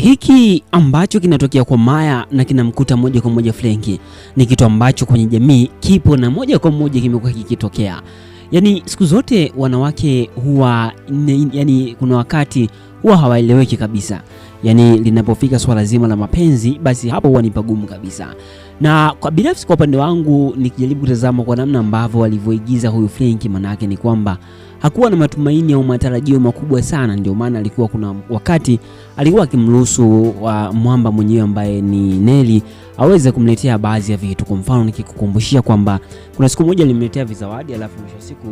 Hiki ambacho kinatokea kwa Maya na kinamkuta moja kwa moja Frenki ni kitu ambacho kwenye jamii kipo na moja kwa moja kimekuwa kikitokea. Yaani siku zote wanawake huwa kuna wakati huwa hawaeleweki kabisa. Yaani linapofika swala zima la mapenzi, basi hapo huwa ni pagumu kabisa. Na kwa binafsi kwa upande wangu nikijaribu kutazama kwa namna ambavyo walivyoigiza huyu Frenki, manake ni kwamba hakuwa na matumaini au matarajio makubwa sana. Ndio maana alikuwa kuna wakati alikuwa akimruhusu mwamba mwenyewe ambaye ni Nelly aweze kumletea baadhi ya vitu. Kwa mfano nikikukumbushia kwamba kuna siku moja alimletea vizawadi, alafu mwisho siku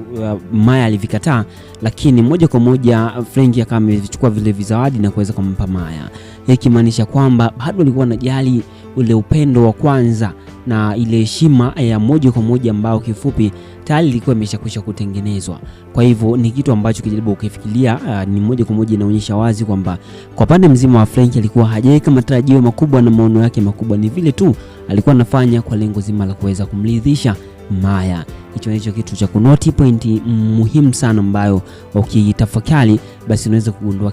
Maya alivikataa, lakini moja kwa moja Frenki akawa amechukua vile vizawadi na kuweza kumpa Maya. Ikimaanisha kwamba bado alikuwa anajali ule upendo wa kwanza na ile heshima ya moja kwa moja ambao kifupi tayari ilikuwa imeshakwisha kutengenezwa. Kwa hivyo ni kitu ambacho kijaribu ukifikiria ni moja kwa moja inaonyesha wazi kwamba kwa pande mzima wa Frenki alikuwa hajaweka matarajio makubwa na maono yake makubwa, ni vile tu alikuwa anafanya kwa lengo zima la kuweza kumridhisha Maya. Hicho kitu cha kunoti pointi muhimu sana ambayo ukitafakari basi unaweza kugundua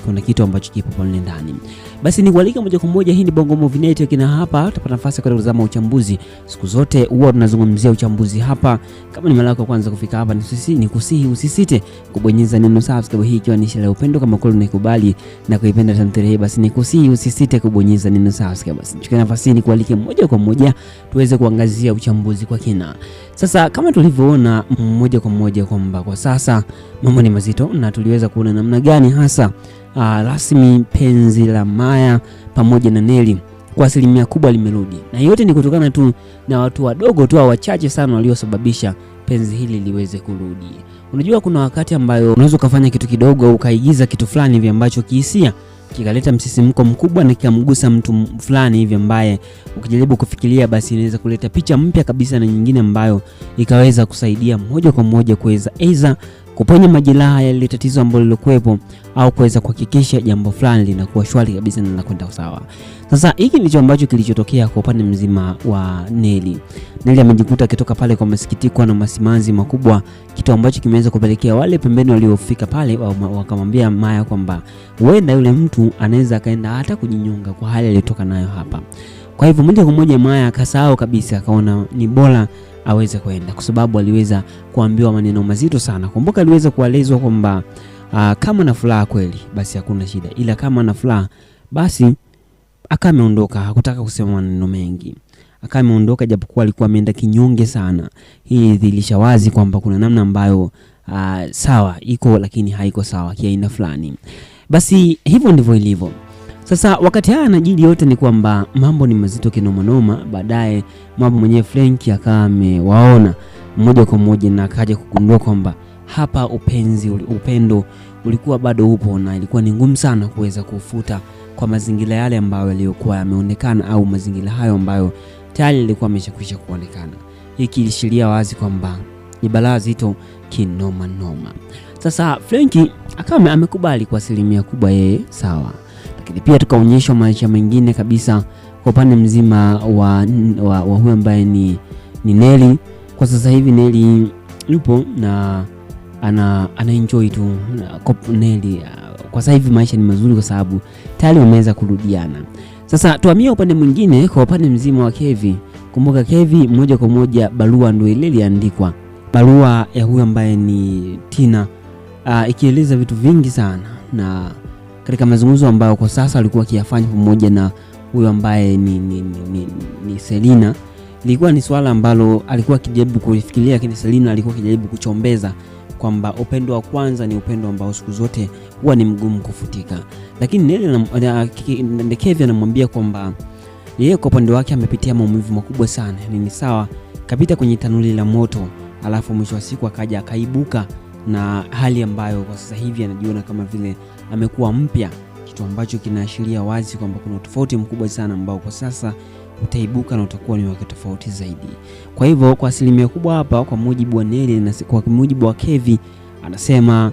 kuna kitu ambacho kipo pale ndani. Basi ni kualika moja kwa moja, hii ni Bongo Movie Network na hapa tutapata nafasi ya kutazama uchambuzi. Siku zote huwa tunazungumzia uchambuzi hapa. Kama ni mara yako kwanza kufika hapa, nikusihi usisite kubonyeza neno subscribe, hii ikiwa ni ishara ya upendo. Kama kweli unaikubali na kuipenda tamthilia hii, basi nikusihi usisite kubonyeza neno subscribe. Basi chukua nafasi ni kualike moja kwa moja tuweze kuangazia uchambuzi kwa kina. Sasa kama tulivyoona moja kwa moja kwamba kwa sasa mambo ni mazito, na tuliweza kuona namna gani hasa rasmi penzi la Maya pamoja na Nelly kwa asilimia kubwa limerudi, na yote ni kutokana tu na watu wadogo tu wachache sana waliosababisha penzi hili liweze kurudi. Unajua kuna wakati ambayo unaweza kufanya kitu kidogo au ukaigiza kitu fulani hivi ambacho kihisia kikaleta msisimko mkubwa na kikamgusa mtu fulani hivi ambaye ukijaribu kufikiria basi inaweza kuleta picha mpya kabisa na nyingine ambayo ikaweza kusaidia moja kwa moja kuweza aidha kuponya majeraha ya ile tatizo ambalo lilokuepo au kuweza kuhakikisha jambo fulani linakuwa shwari kabisa na linakwenda sawa. Sasa hiki ndicho ambacho kilichotokea kwa upande mzima wa Nelly. Nelly amejikuta kitoka pale kwa masikitiko na masimanzi makubwa, kitu ambacho kimeweza kupelekea wale pembeni waliofika pale wakamwambia Maya kwamba huenda yule mtu anaweza kaenda hata kujinyonga kwa hali aliyotoka nayo hapa. Kwa hivyo moja kwa moja Maya akasahau kabisa, akaona ni bora aweze kwenda kwa sababu aliweza kuambiwa maneno mazito sana. Kumbuka aliweza kuelezwa kwamba kama na furaha kweli basi hakuna shida, ila kama na furaha basi akameondoka. Hakutaka kusema maneno mengi, akameondoka japokuwa alikuwa ameenda kinyonge sana. Hii idhilisha wazi kwamba kuna namna ambayo sawa iko lakini haiko sawa kiaina fulani. Basi hivyo ndivyo ilivyo. Sasa wakati haya najili yote ni kwamba mambo ni mazito kinomanoma. Baadaye mambo mwenyewe Frenki akawa amewaona moja kwa moja na akaja kugundua kwamba hapa upendo ulikuwa bado upo, na ilikuwa ni ngumu sana kuweza kufuta kwa mazingira yale ambayo yaliokuwa yameonekana au mazingira hayo ambayo tayari yalikuwa yameshakwisha kuonekana. Hiki ilishiria wazi kwamba ni balaa zito kinoma noma. Sasa Frenki akawa amekubali kwa asilimia kubwa yeye sawa. Lakini pia tukaonyeshwa maisha mengine kabisa kwa upande mzima wa huyu ambaye ni Nelly. Kwa sasa hivi Nelly yupo na ana enjoy tu Nelly. Kwa sasa hivi maisha ni mazuri kwa sababu tayari wameweza kurudiana. Sasa tuhamie upande mwingine kwa upande mzima wa Kevi. Kumbuka Kevi moja kwa moja barua ndio ile iliandikwa. Barua ya huyu ambaye ni Tina ikieleza vitu vingi sana, na katika mazungumzo ambayo kwa sasa alikuwa akiyafanya pamoja na huyo ambaye ni Selina, ilikuwa ni swala ambalo alikuwa akijaribu kufikiria, lakini Selina alikuwa akijaribu kuchombeza kwamba upendo wa kwanza ni upendo ambao siku zote huwa ni mgumu kufutika. Lakini Nelly Kevi anamwambia kwamba yeye kwa upande wake amepitia maumivu makubwa sana. Ni sawa kapita kwenye tanuli la moto, alafu mwisho wa siku akaja akaibuka na hali ambayo kwa sasa hivi anajiona kama vile amekuwa mpya, kitu ambacho kinaashiria wazi kwamba kuna tofauti mkubwa sana ambao kwa sasa utaibuka na utakuwa ni wake tofauti zaidi. Kwa hivyo kwa asilimia kubwa hapa kwa mujibu wa Nelly na kwa mujibu wa Kevi anasema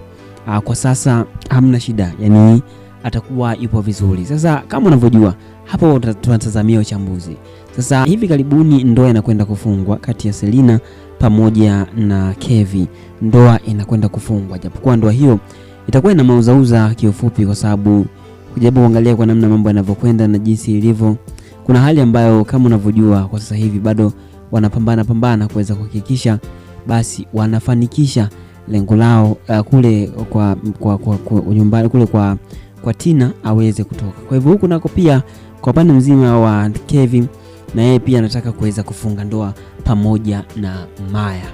kwa sasa hamna shida, yani atakuwa yupo vizuri. Sasa kama unavyojua hapo tunatazamia uchambuzi. Sasa hivi karibuni ndoa inakwenda kufungwa kati ya Selina pamoja na Kevi. Ndoa inakwenda kufungwa, japokuwa ndoa hiyo itakuwa ina mauzauza kiufupi kwa sababu kujaribu kuangalia kwa namna mambo yanavyokwenda na jinsi ilivyo. Kuna hali ambayo kama unavyojua kwa sasa hivi bado wanapambana kuweza kuhakikisha basi wanafanikisha lengo lao kule kwa nyumbani kule kwa Tina aweze kutoka. Kwa hivyo huku nako pia kwa upande mzima wa Kevin, na yeye pia anataka kuweza kufunga ndoa pamoja na Maya,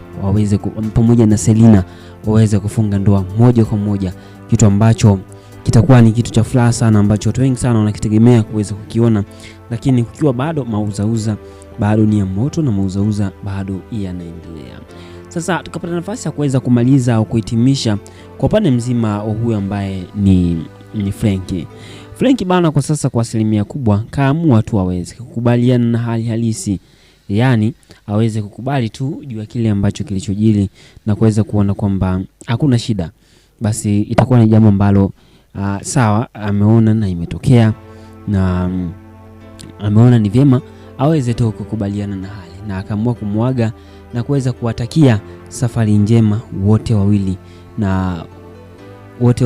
pamoja na Selina waweze kufunga ndoa moja kwa moja, kitu ambacho kitakuwa ni kitu cha furaha sana ambacho watu wengi sana wanakitegemea kuweza kukiona, lakini kukiwa bado mauzauza bado ni ya moto na mauzauza bado yanaendelea. Sasa tukapata nafasi ya kuweza kumaliza au kuhitimisha kwa upande mzima wa huyu ambaye ni Frankie bana, kwa sasa kwa asilimia kubwa kaamua tu aweze kukubaliana na hali halisi, yani aweze kukubali tu juu ya kile ambacho kilichojili na kuweza kuona kwamba hakuna shida, basi itakuwa ni jambo ambalo sawa ameona na imetokea na ameona ni vyema aweze tu kukubaliana na hali, na akaamua kumwaga na kuweza kuwatakia safari njema wote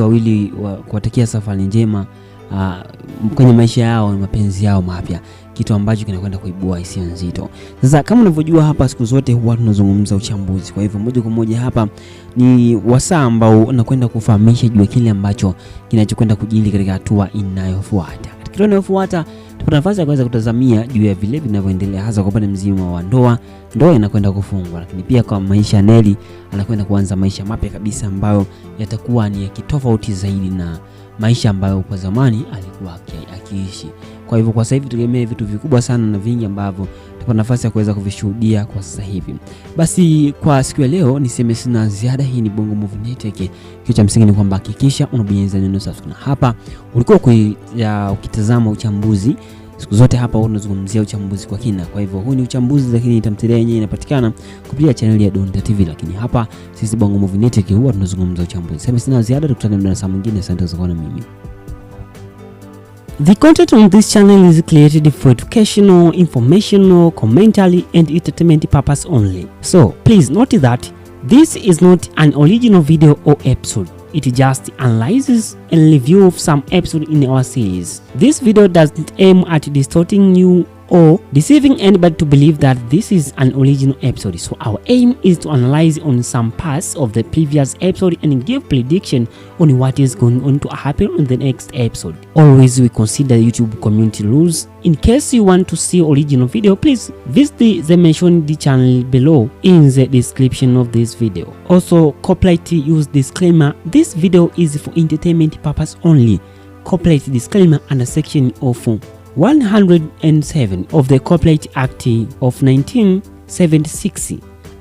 wawili kuwatakia safari njema kwenye maisha yao na mapenzi yao mapya, kitu ambacho kinakwenda kuibua hisia nzito. Sasa kama unavyojua hapa siku zote huwa tunazungumza uchambuzi, kwa hivyo moja kwa moja hapa ni wasaa ambao nakwenda kufahamisha juu ya kile ambacho kinachokwenda kujili katika hatua inayofuata. Katika inayofuata tupata nafasi ya kuweza kutazamia juu ya vile vinavyoendelea hasa kwa upande mzima wa ndoa inakwenda kufungwa, lakini pia kwa maisha Nelly anakwenda kuanza maisha mapya kabisa ambayo yatakuwa ni ya kitofauti zaidi na maisha ambayo kwa zamani alikuwa akiishi. Kwa hivyo kwa sasa hivi tutegemee vitu vikubwa sana na vingi ambavyo tupata nafasi ya kuweza kuvishuhudia kwa sasa hivi. Basi kwa siku ya leo niseme sina ziada. Hii ni Bongo Movie Network. Kitu cha msingi ni kwamba hakikisha unabonyeza neno subscribe. Na hapa ulikuwa ukitazama uchambuzi. Siku zote hapa unazungumzia uchambuzi kwa kina. Kwa hivyo huu ni uchambuzi, lakini tamthilia yenyewe inapatikana kupitia channel ya Donda TV, lakini hapa sisi Bongo Movie Network huwa tunazungumza uchambuzi. Sasa sina ziada, tukutane na saa mwingine. Asante kwa kuwa na mimi. The content on this channel is created for educational, informational, commentary and entertainment purpose only. So please note that this is not an original video or episode. It just analyzes and review of some episode in our series. This video doesn't aim at distorting you or deceiving anybody to believe that this is an original episode. So our aim is to analyze on some parts of the previous episode and give prediction on what is going on to happen in the next episode. Always we consider YouTube community rules. In case you want to see original video, please visit the mentioned channel below in the description of this video. Also, copyright use disclaimer. This video is for entertainment purpose only. Copyright disclaimer under section of 107 of the Copyright Act of 1976.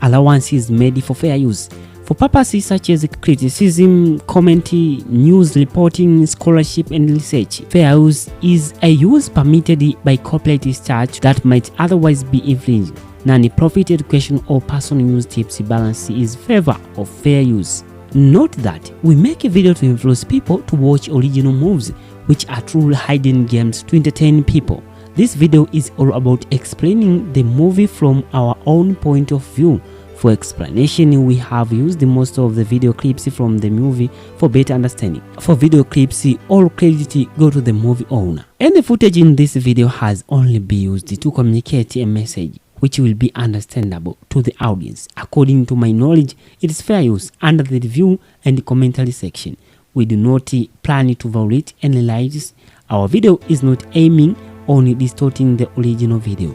Allowance is made for fair use for purposes such as criticism, commentary, news reporting, scholarship and research. Fair use is a use permitted by copyright statute that might otherwise be infringed. Non-profit education or personal use tips balance is favor of fair use. Note that we make a video to influence people to watch original movies, which are truly hidden games to entertain people. This video is all about explaining the movie from our own point of view. For explanation, we have used most of the video clips from the movie for better understanding. For video clips, all credit go to the movie owner. And the footage in this video has only been used to communicate a message which will be understandable to the audience. According to my knowledge, it is fair use under the review and commentary section. We do not plan to violate any rights. Our video is not aiming on distorting the original video.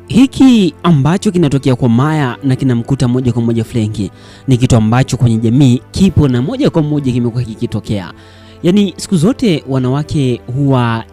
Hiki ambacho kinatokea kwa Maya na kinamkuta moja kwa moja Frankie ni kitu ambacho kwenye jamii kipo na moja kwa moja kimekuwa kikitokea. Yani siku zote wanawake huwa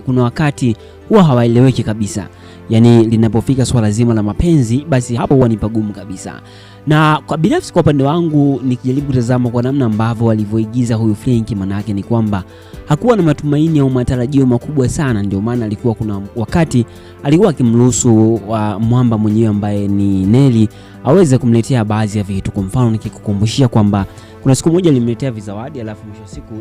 kuna wakati huwa hawaeleweki kabisa. Yani linapofika swala zima la mapenzi, basi hapo huwa ni pagumu kabisa. Na kwa binafsi kwa upande wangu nikijaribu kutazama kwa namna ambavyo walivyoigiza huyu Frankie, manake ni kwamba hakuwa na matumaini au matarajio makubwa sana, ndio maana alikuwa kuna wakati alikuwa akimruhusu mwamba mwenyewe ambaye ni Nelly aweze kumletea baadhi ya vitu. Kwa mfano nikikukumbushia kwamba kuna siku moja alimletea vizawadi, alafu mwisho siku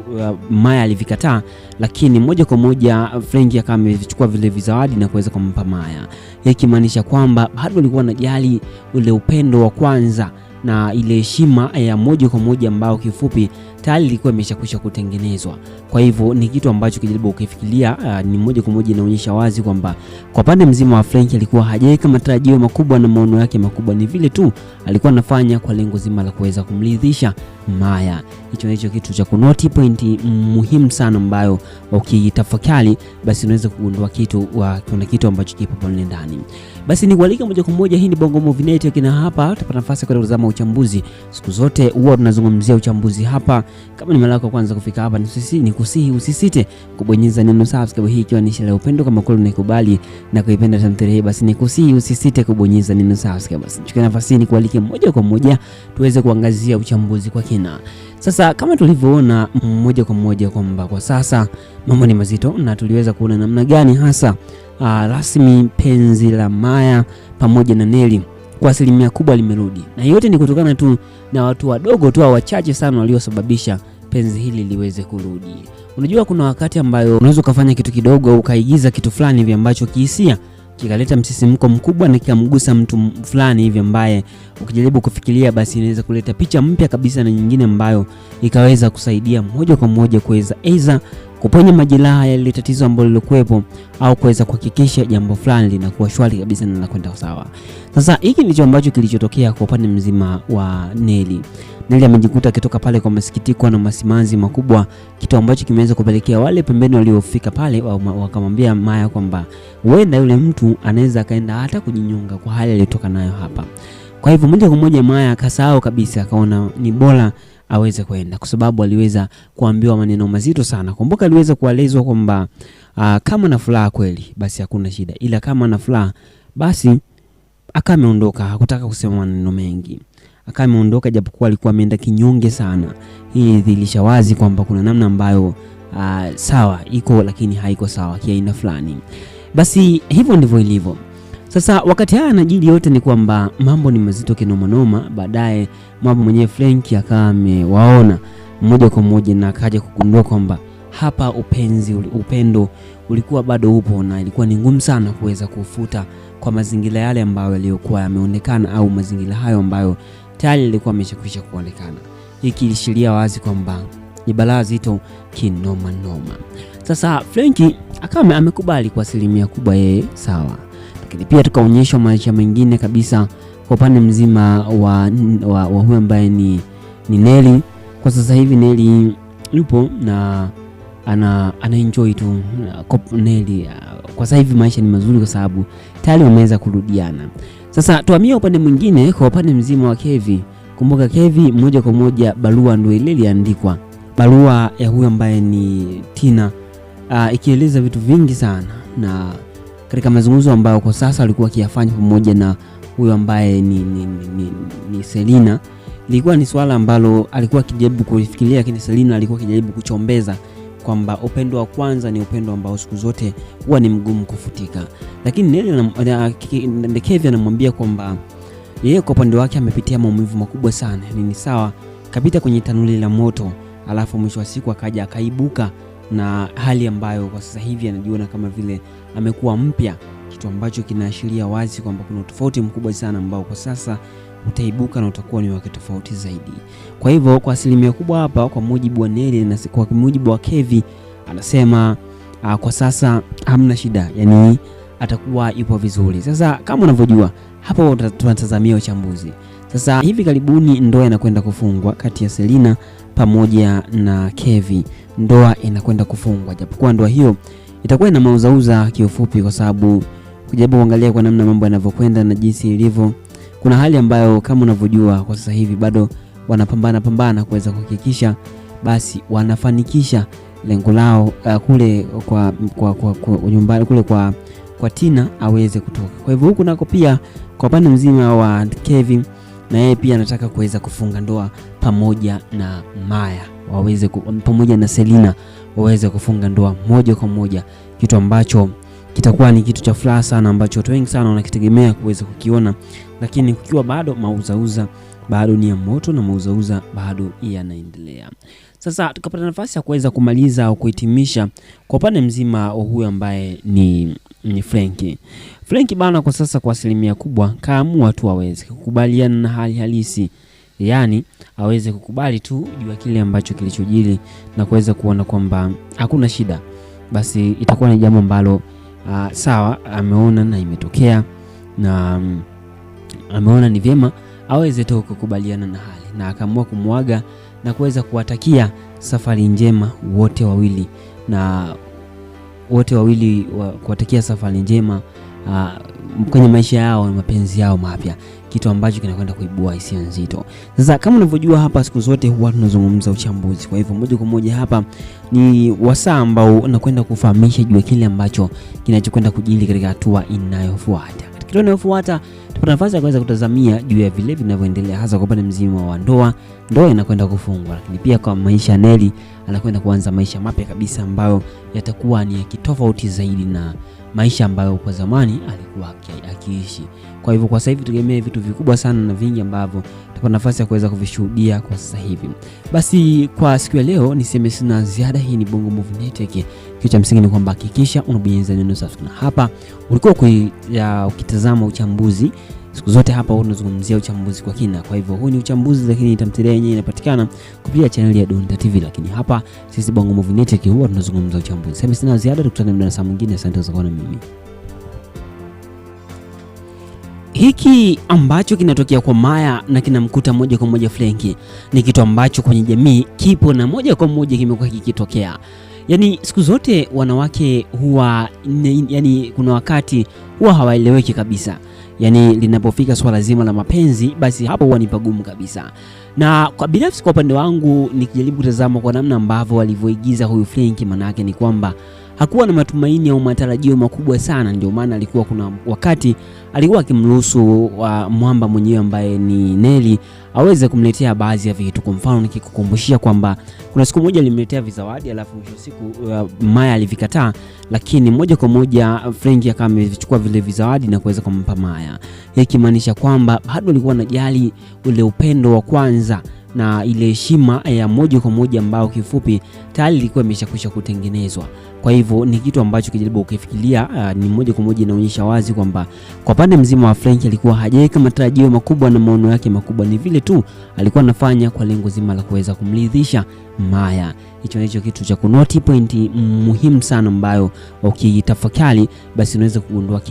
Maya alivikataa, lakini moja kwa moja Frankie akamechukua vile vizawadi na kuweza kumpa Maya. Ikimaanisha kwamba bado alikuwa anajali ule upendo wa kwanza na ile heshima ya moja kwa moja ambao kifupi tayari ilikuwa imeshakwisha kutengenezwa. Kwa hivyo ni kitu ambacho kijaribu ukifikiria ni moja kwa moja inaonyesha wazi kwamba kwa pande mzima wa Frenkie alikuwa hajaweka matarajio makubwa na maono yake makubwa, ni vile tu alikuwa anafanya kwa lengo zima la kuweza kumridhisha Maya. Hicho kitu cha kunoti pointi muhimu sana ambayo ukitafakari basi unaweza kugundua kuna kitu ambacho kipo pale ndani. Basi ni kualika moja kwa moja, hii ni Bongo Movie Network na hapa tutapata nafasi ya kutazama uchambuzi. Siku zote huwa tunazungumzia uchambuzi hapa. Kama ni mara yako kwanza kufika hapa, ni kusihi usisite kubonyeza neno subscribe, hii ikiwa ni ishara ya upendo. Kama kweli unaikubali na kuipenda tamthilia hii, basi ni kusihi usisite kubonyeza neno subscribe. Basi chukua nafasi ni kualike moja kwa moja tuweze kuangazia uchambuzi kwa kina. Sasa kama tulivyoona moja kwa moja kwamba kwa sasa mambo ni mazito, na tuliweza kuona namna gani hasa rasmi penzi la Maya pamoja na Nelly kwa asilimia kubwa limerudi, na yote ni kutokana tu na watu wadogo tu wachache sana waliosababisha penzi hili liweze kurudi. Unajua kuna wakati ambayo unaweza kufanya kitu kidogo ukaigiza kitu fulani hivi ambacho kihisia kikaleta msisimko mkubwa na kikamgusa mtu fulani hivi ambaye ukijaribu kufikiria basi inaweza kuleta picha mpya kabisa na nyingine ambayo ikaweza kusaidia moja kwa moja kuweza aidha kuponya majeraha ya ile tatizo ambalo lilokuepo au kuweza kuhakikisha jambo fulani linakuwa shwari kabisa na linakwenda sawa. Sasa hiki ndicho ambacho kilichotokea kwa upande mzima wa Nelly. Nelly amejikuta kitoka pale kwa masikitiko na masimanzi makubwa, kitu ambacho kimeweza kupelekea wale pembeni waliofika pale wakamwambia Maya kwamba huenda yule mtu anaweza kaenda hata kujinyonga kwa hali aliyotoka nayo hapa. Kwa hivyo moja kwa moja Maya akasahau kabisa, akaona ni bora aweze kwenda kwa sababu aliweza kuambiwa maneno mazito sana. Kumbuka aliweza kuelezwa kwamba kama na furaha kweli basi hakuna shida, ila kama na furaha basi akameondoka. Hakutaka kusema maneno mengi, akameondoka japokuwa alikuwa ameenda kinyonge sana. Hii dhilisha wazi kwamba kuna namna ambayo sawa iko lakini haiko sawa kiaina fulani. Basi hivyo ndivyo ilivyo. Sasa wakati haya yanajiri yote ni kwamba mambo ni mazito kinoma noma. Baadaye mambo mwenyewe Frenkie akawa amewaona moja kwa moja na akaja kugundua kwamba hapa upendo ulikuwa bado upo, na ilikuwa ni ngumu sana kuweza kufuta kwa mazingira yale ambayo yaliokuwa yameonekana au mazingira hayo ambayo tayari yalikuwa yameshakwisha kuonekana. Hiki kilishiria wazi kwamba ni balaa zito kinoma noma. Sasa Frenkie akawa amekubali kwa asilimia kubwa yeye sawa. Lakini pia tukaonyeshwa maisha mengine kabisa kwa upande mzima wa huyu ambaye ni Nelly. Kwa sasa hivi Nelly yupo na ana enjoy tu Nelly. Kwa sasa hivi maisha ni mazuri kwa sababu tayari wameweza kurudiana. Sasa tuhamie upande mwingine kwa upande mzima wa Kevi. Kumbuka Kevi moja kwa moja barua ndio ile iliandikwa. Barua ya huyu ambaye ni Tina ikieleza vitu vingi sana, na katika mazungumzo ambayo kwa sasa alikuwa akiyafanya pamoja na huyo ambaye ni Selina, ilikuwa ni swala ambalo alikuwa akijaribu kufikiria, lakini Selina alikuwa akijaribu kuchombeza kwamba upendo wa kwanza ni upendo ambao siku zote huwa ni mgumu kufutika. Lakini Nelly Kevi anamwambia kwamba yeye kwa upande wake amepitia maumivu makubwa sana. Ni sawa kapita kwenye tanuli la moto, alafu mwisho wa siku akaja akaibuka na hali ambayo kwa sasa hivi anajiona kama vile amekuwa mpya, kitu ambacho kinaashiria wazi kwamba kuna tofauti mkubwa sana ambao kwa sasa utaibuka na utakuwa ni wake tofauti zaidi. Kwa hivyo kwa asilimia kubwa hapa, kwa mujibu wa Nelly na kwa mujibu wa Kevi, anasema kwa sasa hamna shida, yani atakuwa yupo vizuri. Sasa kama unavyojua hapo tunatazamia uchambuzi. Sasa hivi karibuni ndoa inakwenda kufungwa kati ya Selina pamoja na Kevi. Ndoa inakwenda kufungwa, japokuwa ndoa hiyo itakuwa ina mauzauza kiufupi, kwa sababu kujaribu kuangalia kwa namna mambo yanavyokwenda na jinsi ilivyo, kuna hali ambayo kama unavyojua kwa sasa hivi bado wanapambana kuweza kuhakikisha basi wanafanikisha lengo lao kule kwa nyumbani kule kwa Tina aweze kutoka. Kwa hivyo huku nako pia kwa upande mzima wa Kevin, na yeye pia anataka kuweza kufunga ndoa pamoja na Maya, pamoja na Selina waweze kufunga ndoa moja kwa moja, kitu ambacho kitakuwa ni kitu cha furaha sana ambacho watu wengi sana wanakitegemea kuweza kukiona, lakini kukiwa bado mauzauza bado ni ya moto na mauzauza bado yanaendelea. Sasa tukapata nafasi ya kuweza kumaliza au kuhitimisha kwa upande mzima wa huyu ambaye ni ni Frenki bana, kwa sasa kwa asilimia kubwa kaamua tu aweze kukubaliana na hali halisi, yani aweze kukubali tu juu ya kile ambacho kilichojili na kuweza kuona kwamba hakuna shida, basi itakuwa ni jambo ambalo sawa, ameona na imetokea na ameona ni vyema aweze tu kukubaliana na hali, na akaamua kumwaga na kuweza kuwatakia safari njema wote wawili, na wote wawili kuwatakia safari njema kwenye maisha yao na mapenzi yao mapya, kitu ambacho kinakwenda kuibua hisia nzito. Sasa kama unavyojua, hapa siku zote huwa tunazungumza uchambuzi, kwa hivyo moja kwa moja hapa ni wasaa ambao nakwenda kufahamisha juu ya kile ambacho kinachokwenda kujili katika hatua inayofuata. Katika inayofuata tupata nafasi ya kuweza kutazamia juu ya vile vinavyoendelea, hasa kwa upande mzima wa ndoa inakwenda kufungwa, lakini pia kwa maisha Neli anakwenda kuanza maisha mapya kabisa ambayo yatakuwa ni kitofauti zaidi na maisha ambayo kwa zamani alikuwa akiishi. Kwa hivyo kwa sasa hivi tutegemee vitu vikubwa sana na vingi ambavyo tutapata nafasi ya kuweza kuvishuhudia kwa sasa hivi. Basi kwa siku ya leo niseme sina ziada. Hii ni Bongo Movie Network. Kitu cha msingi ni kwamba hakikisha unabonyeza neno subscribe. Hapa ulikuwa ukitazama uchambuzi. Siku zote hapa tunazungumzia uchambuzi kwa kina. Kwa hivyo huu ni uchambuzi, lakini tamthilia yenyewe inapatikana kupitia channel ya Donda TV, lakini hapa sisi Bongo Movie Network huwa tunazungumza uchambuzi. Sasa sina ziada, tukutane muda na saa mwingine. Asante kwa kuwa na mimi. Hiki ambacho kinatokea kwa Maya na kinamkuta moja kwa moja Frenki ni kitu ambacho kwenye jamii kipo na moja kwa moja kimekuwa kikitokea. Yani siku zote wanawake huwa kuna wakati huwa hawaeleweki kabisa. Yani linapofika swala zima la mapenzi, basi hapo huwa ni pagumu kabisa. Na kwa binafsi, kwa upande wangu nikijaribu kutazama kwa namna ambavyo walivyoigiza huyu Frenki, manake ni kwamba hakuwa na matumaini au matarajio makubwa sana, ndio maana alikuwa kuna wakati alikuwa akimruhusu mwamba mwenyewe ambaye ni Neli aweze kumletea baadhi ya vitu. Kwa mfano nikikukumbushia kwamba kuna siku moja alimletea vizawadi, alafu mwisho siku Maya alivikataa, lakini moja kwa moja Frenki akavichukua vile vizawadi na kuweza kumpa Maya. Hii kimaanisha kwamba bado alikuwa anajali ule upendo wa kwanza na ile heshima ya moja kwa moja ambao kifupi tayari ilikuwa imeshakwisha kutengenezwa. Kwa hivyo ni kitu ambacho kijaribu ukifikiria ni moja kwa moja inaonyesha wazi kwamba kwa pande mzima wa Frenki alikuwa hajaweka matarajio makubwa na maono yake makubwa, ni vile tu alikuwa anafanya kwa lengo zima la kuweza kumridhisha Maya. Hicho ndicho kitu cha kunoti, pointi muhimu sana ambayo ukitafakari basi unaweza kugundua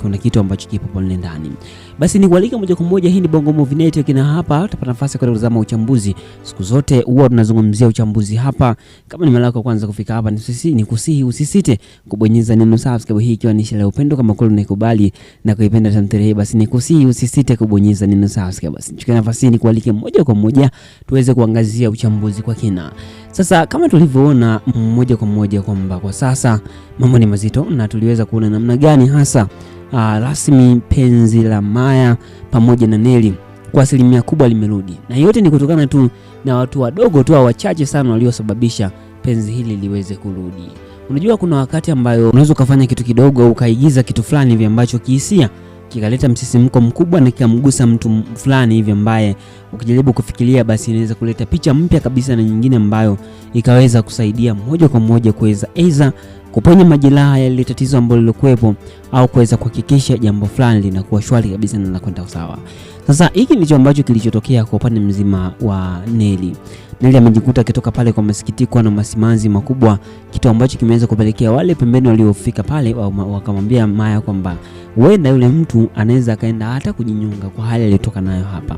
kuna kitu ambacho kipo pale ndani. Basi ni kualika moja kwa moja, hii ni Bongo Movie Network, na hapa utapata nafasi ya kutazama uchambuzi. Siku zote huwa tunazungumzia uchambuzi hapa. Kama ni mara yako kwanza kufika hapa, ni kusihi usisite kubonyeza neno subscribe, hii ikiwa ni ishara ya upendo. Kama kweli unaikubali na kuipenda tamthilia hii, basi ni kusihi usisite kubonyeza neno subscribe. Basi chukua nafasi ni kualike moja kwa moja tuweze kuangazia uchambuzi kwa kina. Sasa kama tulivyoona moja kwa moja kwamba kwa sasa mambo ni mazito, na tuliweza kuona namna gani hasa rasmi penzi la Maya pamoja na Neli kwa asilimia kubwa limerudi, na yote ni kutokana tu na watu wadogo tu wachache sana waliosababisha penzi hili liweze kurudi. Unajua kuna wakati ambayo unaweza kufanya kitu kidogo ukaigiza kitu fulani hivi ambacho kihisia kikaleta msisimko mkubwa na kikamgusa mtu fulani hivi ambaye ukijaribu kufikiria basi inaweza kuleta picha mpya kabisa na nyingine ambayo ikaweza kusaidia moja kwa moja kuweza aidha kuponya majeraha ya tatizo ambalo lilokuwepo au kuweza kuhakikisha jambo fulani linakuwa shwari kabisa na linakwenda sawa. Sasa hiki ndicho ambacho kilichotokea kwa upande mzima wa Neli. Neli amejikuta kitoka pale kwa masikitiko na masimanzi makubwa, kitu ambacho kimeweza kupelekea wale pembeni waliofika pale wakamwambia Maya kwamba huenda yule mtu anaweza kaenda hata kujinyonga kwa hali aliyotoka nayo hapa.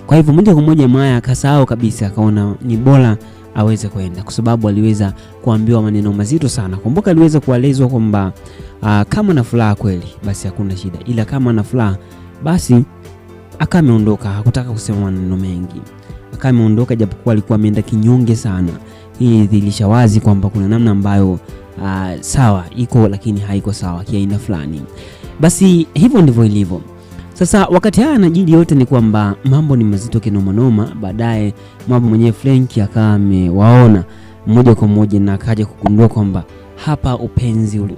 Kwa hivyo moja kwa moja Maya akasahau kabisa, akaona ni bora aweze kwenda, kwa sababu aliweza kuambiwa maneno mazito sana. Kumbuka aliweza kuelezwa kwamba kama na furaha kweli basi hakuna shida, ila kama na furaha basi akameondoka. Hakutaka kusema maneno mengi, akameondoka japokuwa alikuwa ameenda kinyonge sana. Hii dhilisha wazi kwamba kuna namna ambayo sawa iko lakini haiko sawa kiaina fulani. Basi hivyo ndivyo ilivyo. Sasa wakati haya anajili yote ni kwamba mambo ni mazito kinoma noma. Baadaye mambo mwenyewe Frenki akawa amewaona moja kwa moja na akaja kugundua kwamba hapa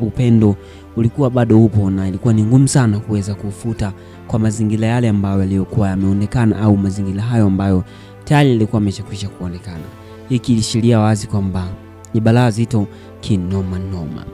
upendo ulikuwa bado upo, na ilikuwa ni ngumu sana kuweza kufuta kwa mazingira yale ambayo yaliokuwa yameonekana au mazingira hayo ambayo tayari yalikuwa yameshakwisha kuonekana. Hiki kilishiria wazi kwamba ni balaa zito kinoma noma.